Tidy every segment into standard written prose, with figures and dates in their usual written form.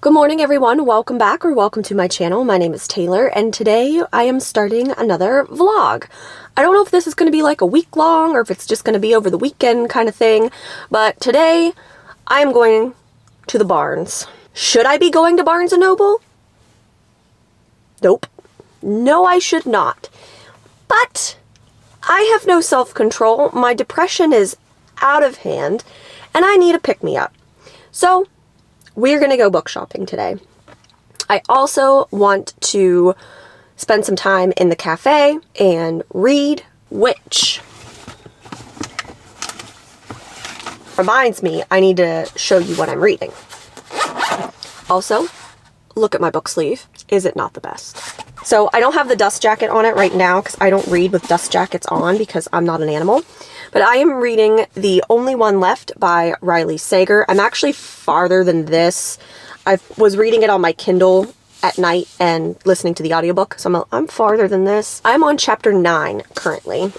Good morning everyone, welcome back or welcome to my channel. My name is Taylor and today I am starting another vlog. I don't know if this is going to be like a week long or if it's just going to be over the weekend kind of thing, but today I am going to the Barnes. Should I be going to Barnes & Noble? Nope. No, I should not. But I have no self-control, my depression is out of hand, and I need a pick-me-up. So we're going to go book shopping today. I also want to spend some time in the cafe and read, which reminds me I need to show you what I'm reading. Also, look at my book sleeve. Is it not the best? So I don't have the dust jacket on it right now because I don't read with dust jackets on because I'm not an animal. But I am reading The Only One Left by Riley Sager. I'm actually farther than this. I was reading it on my Kindle at night and listening to the audiobook, so I'm farther than this. I'm on chapter 9 currently.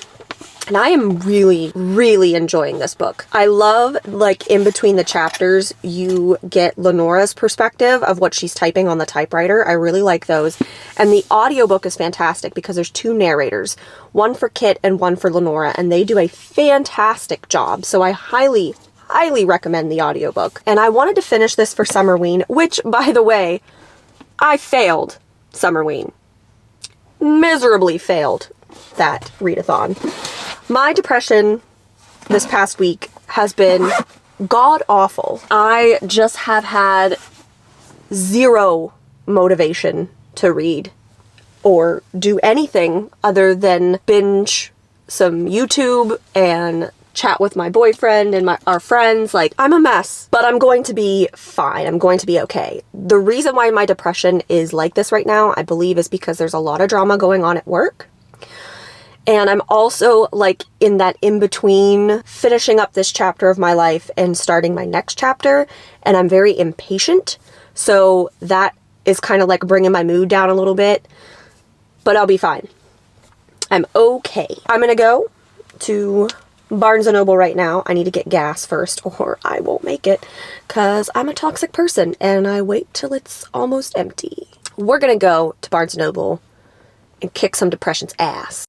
And I am really, really enjoying this book. I love, like, in between the chapters, you get Lenora's perspective of what she's typing on the typewriter. I really like those. And the audiobook is fantastic because there's two narrators, one for Kit and one for Lenora, and they do a fantastic job. So I highly, highly recommend the audiobook. And I wanted to finish this for Summerween, which, by the way, I failed Summerween. Miserably failed that readathon. My depression this past week has been god-awful. I just have had zero motivation to read or do anything other than binge some YouTube and chat with my boyfriend and our friends. Like, I'm a mess, but I'm going to be fine. I'm going to be okay. The reason why my depression is like this right now, I believe, is because there's a lot of drama going on at work. And I'm also, like, in that in-between finishing up this chapter of my life and starting my next chapter, and I'm very impatient, so that is kind of like bringing my mood down a little bit, but I'll be fine. I'm okay. I'm gonna go to Barnes & Noble right now. I need to get gas first, or I won't make it, because I'm a toxic person, and I wait till it's almost empty. We're gonna go to Barnes & Noble and kick some depression's ass.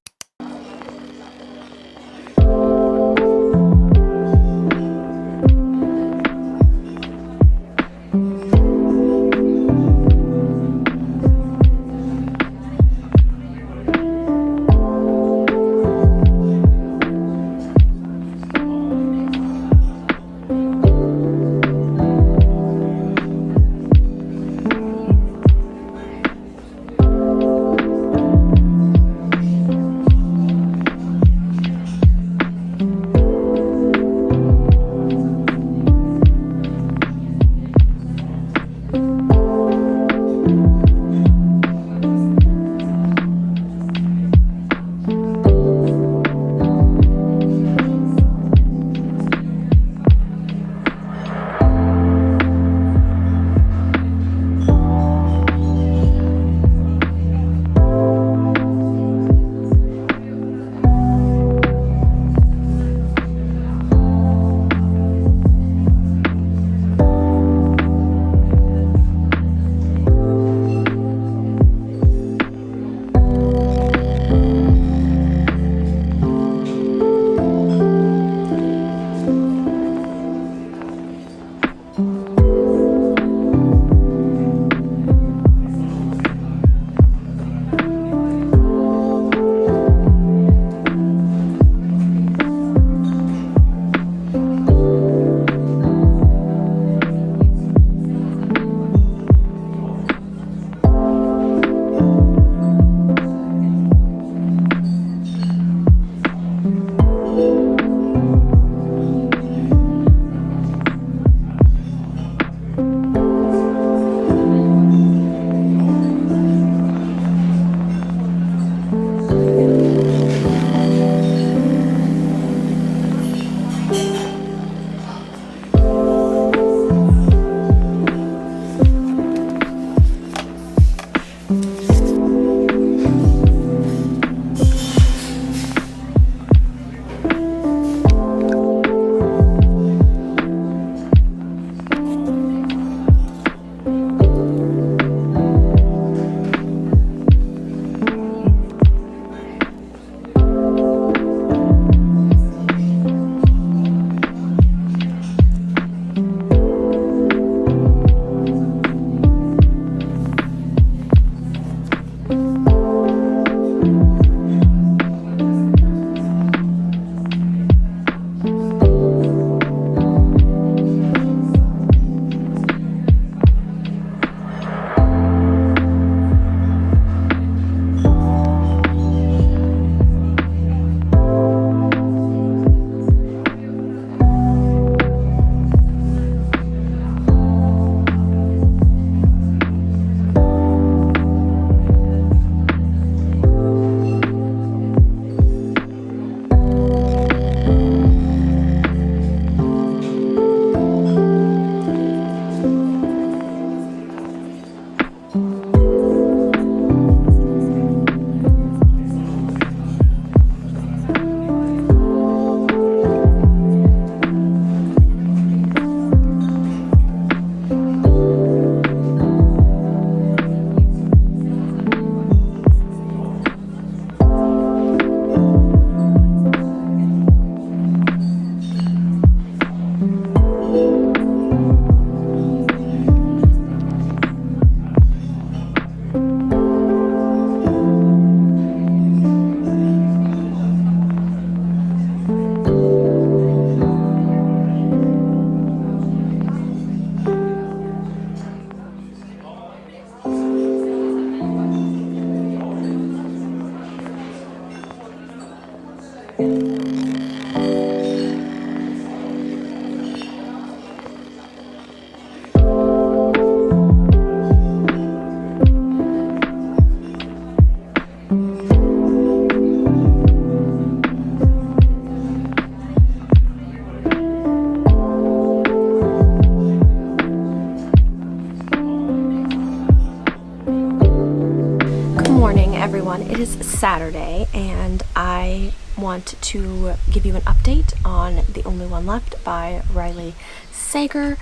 is Saturday, and I want to give you an update on The Only One Left by Riley Sager.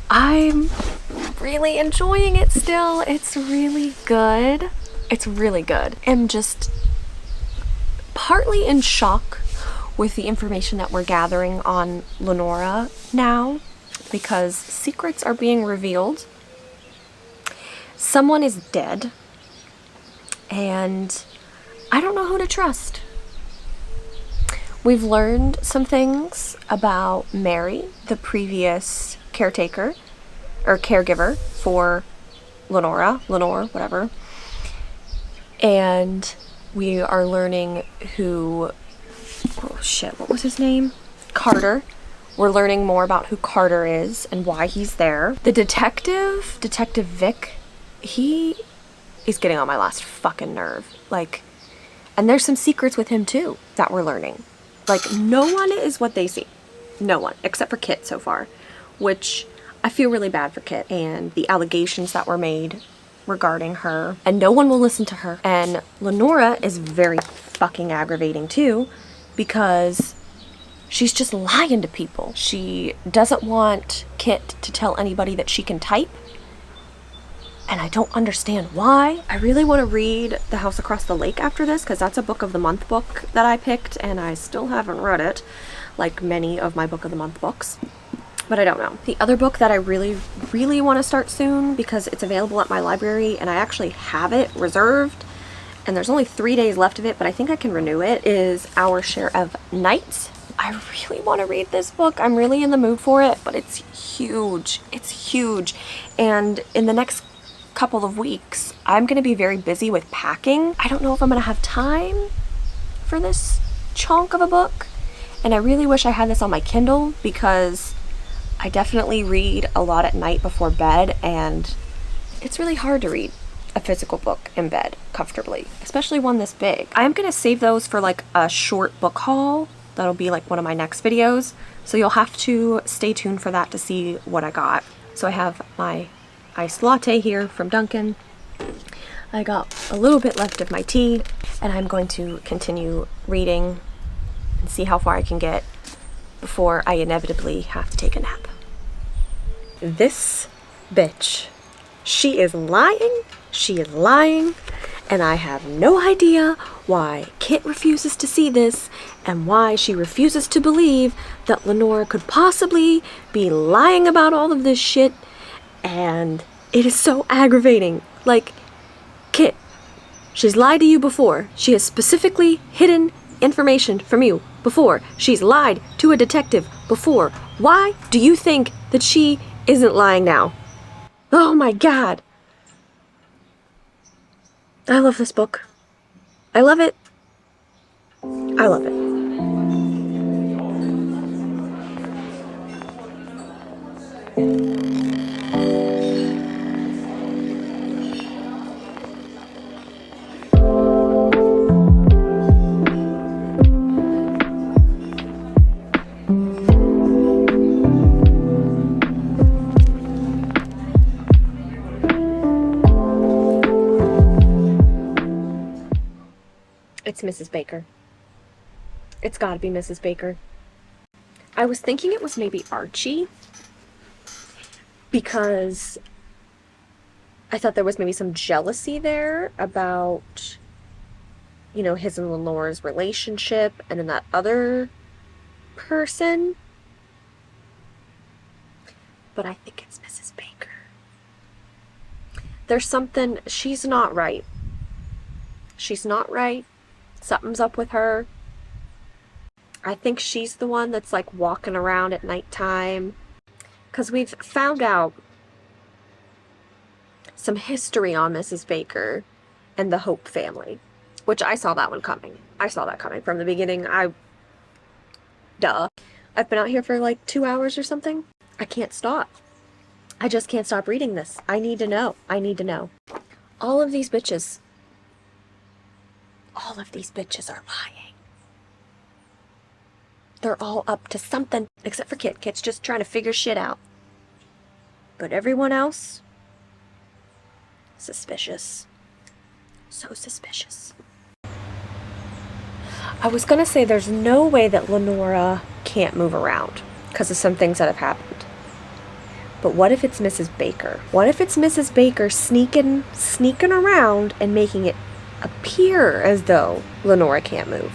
I'm really enjoying it still. It's really good. It's really good. I'm just partly in shock with the information that we're gathering on Lenora now, because secrets are being revealed. Someone is dead, and I don't know who to trust. We've learned some things about Mary, the previous caretaker, or caregiver for Lenore, whatever. And we are learning who, oh shit, what was his name? Carter. We're learning more about who Carter is and why he's there. The Detective Vic, he is getting on my last fucking nerve. Like, and there's some secrets with him too that we're learning. Like, no one is what they see. No one, except for Kit so far, which I feel really bad for Kit and the allegations that were made regarding her, and no one will listen to her. And Lenora is very fucking aggravating too, because she's just lying to people. She doesn't want Kit to tell anybody that she can type, and I don't understand why. I really want to read The House Across the Lake after this, because that's a book of the month book that I picked, and I still haven't read it, like many of my book of the month books. But I don't know. The other book that I really, really want to start soon, because it's available at my library and I actually have it reserved, and there's only 3 days left of it, but I think I can renew it, is Our Share of Night. I really want to read this book. I'm really in the mood for it, but it's huge. It's huge. And in the next couple of weeks, I'm going to be very busy with packing. I don't know if I'm going to have time for this chunk of a book. And I really wish I had this on my Kindle, because I definitely read a lot at night before bed, and it's really hard to read a physical book in bed comfortably, especially one this big. I'm going to save those for like a short book haul. That'll be like one of my next videos. So you'll have to stay tuned for that to see what I got. So I have my iced latte here from Dunkin'. I got a little bit left of my tea, and I'm going to continue reading and see how far I can get before I inevitably have to take a nap. This bitch, she is lying, and I have no idea why Kit refuses to see this, and why she refuses to believe that Lenora could possibly be lying about all of this shit, and it is so aggravating. Like, Kit, she's lied to you before. She has specifically hidden information from you before. She's lied to a detective before. Why do you think that she isn't lying now? Oh my god. I love this book. I love it. I love it. It's Mrs. Baker. It's gotta be Mrs. Baker. I was thinking it was maybe Archie, because I thought there was maybe some jealousy there about, you know, his and Lenore's relationship, and then that other person. But I think it's Mrs. Baker. There's something, she's not right. She's not right. Something's up with her. I think she's the one that's like walking around at nighttime. Because we've found out some history on Mrs. Baker and the Hope family, which I saw that one coming. I saw that coming from the beginning. Duh. I've been out here for like 2 hours or something. I can't stop. I just can't stop reading this. I need to know. I need to know. All of these bitches are lying. They're all up to something, except for Kit. Kit's just trying to figure shit out. But everyone else, suspicious. So suspicious. I was gonna say there's no way that Lenora can't move around because of some things that have happened. But what if it's Mrs. Baker? What if it's Mrs. Baker sneaking around and making it appear as though Lenora can't move?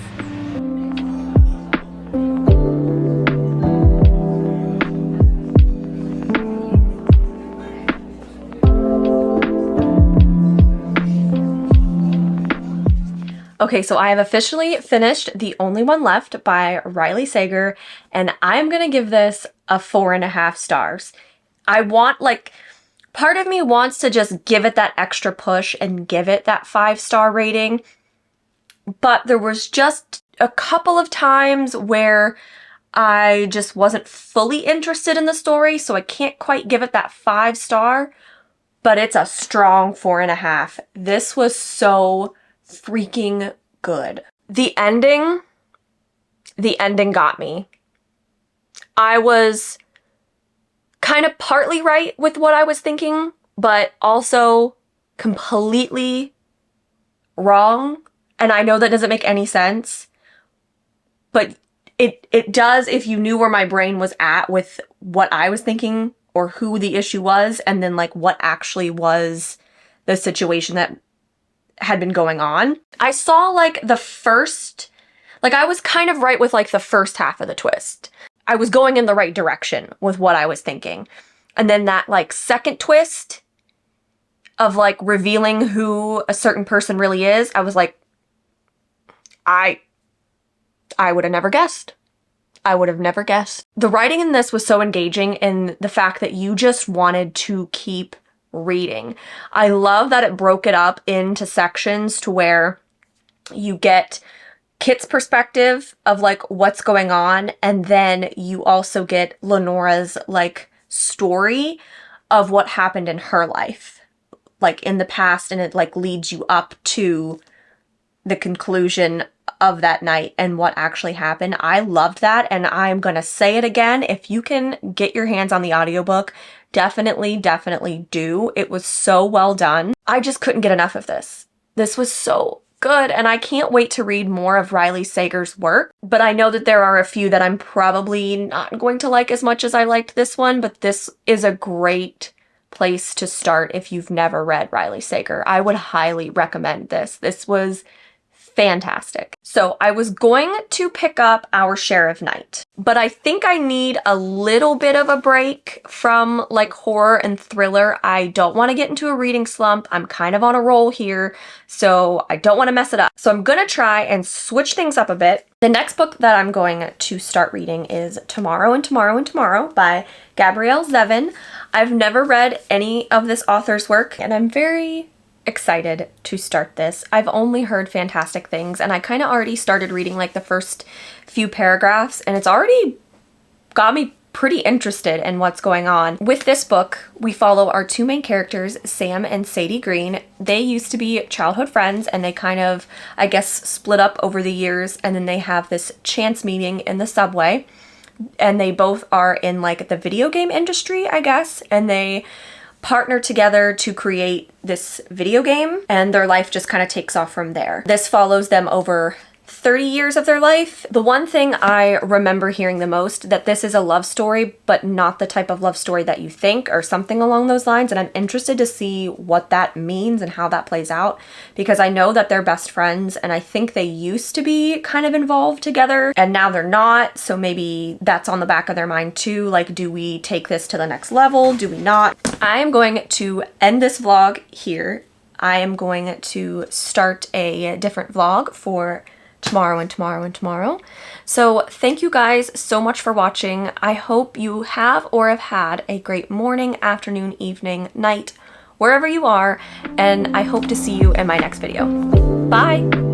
Okay, so I have officially finished The Only One Left by Riley Sager, and I'm gonna give this a 4.5 stars. I want, like, part of me wants to just give it that extra push and give it that 5-star rating, but there was just a couple of times where I just wasn't fully interested in the story, so I can't quite give it that 5-star, but it's a strong 4.5. This was so freaking good. The ending got me. I was kind of partly right with what I was thinking, but also completely wrong. And I know that doesn't make any sense, but it does if you knew where my brain was at with what I was thinking or who the issue was, and then like what actually was the situation that had been going on. I saw like I was kind of right with like the first half of the twist. I was going in the right direction with what I was thinking. And then that like second twist of like revealing who a certain person really is, I was like, I would have never guessed. I would have never guessed. The writing in this was so engaging in the fact that you just wanted to keep reading. I love that it broke it up into sections to where you get Kit's perspective of like what's going on, and then you also get Lenora's like story of what happened in her life, like in the past, and it like leads you up to the conclusion of that night and what actually happened. I loved that, and I'm gonna say it again. If you can get your hands on the audiobook, definitely do. It was so well done. I just couldn't get enough of this. This was so good, and I can't wait to read more of Riley Sager's work, but I know that there are a few that I'm probably not going to like as much as I liked this one, but this is a great place to start if you've never read Riley Sager. I would highly recommend this. This was fantastic. So I was going to pick up Our Sheriff Night, but I think I need a little bit of a break from like horror and thriller. I don't want to get into a reading slump. I'm kind of on a roll here, so I don't want to mess it up. So I'm gonna try and switch things up a bit. The next book that I'm going to start reading is Tomorrow and Tomorrow and Tomorrow by Gabrielle Zevin. I've never read any of this author's work, and I'm very excited to start this. I've only heard fantastic things, and I kind of already started reading like the first few paragraphs, and it's already got me pretty interested in what's going on. With this book, we follow our two main characters, Sam and Sadie Green. They used to be childhood friends, and they kind of, I guess, split up over the years, and then they have this chance meeting in the subway, and they both are in like the video game industry, I guess, and they partner together to create this video game, and their life just kind of takes off from there. This follows them over 30 years of their life. The one thing I remember hearing the most, that this is a love story, but not the type of love story that you think, or something along those lines, and I'm interested to see what that means and how that plays out, because I know that they're best friends, and I think they used to be kind of involved together, and now they're not, so maybe that's on the back of their mind too, like, do we take this to the next level? Do we not? I am going to end this vlog here. I am going to start a different vlog for tomorrow and tomorrow and tomorrow. So thank you guys so much for watching. I hope you have or have had a great morning, afternoon, evening, night, wherever you are, and I hope to see you in my next video. Bye!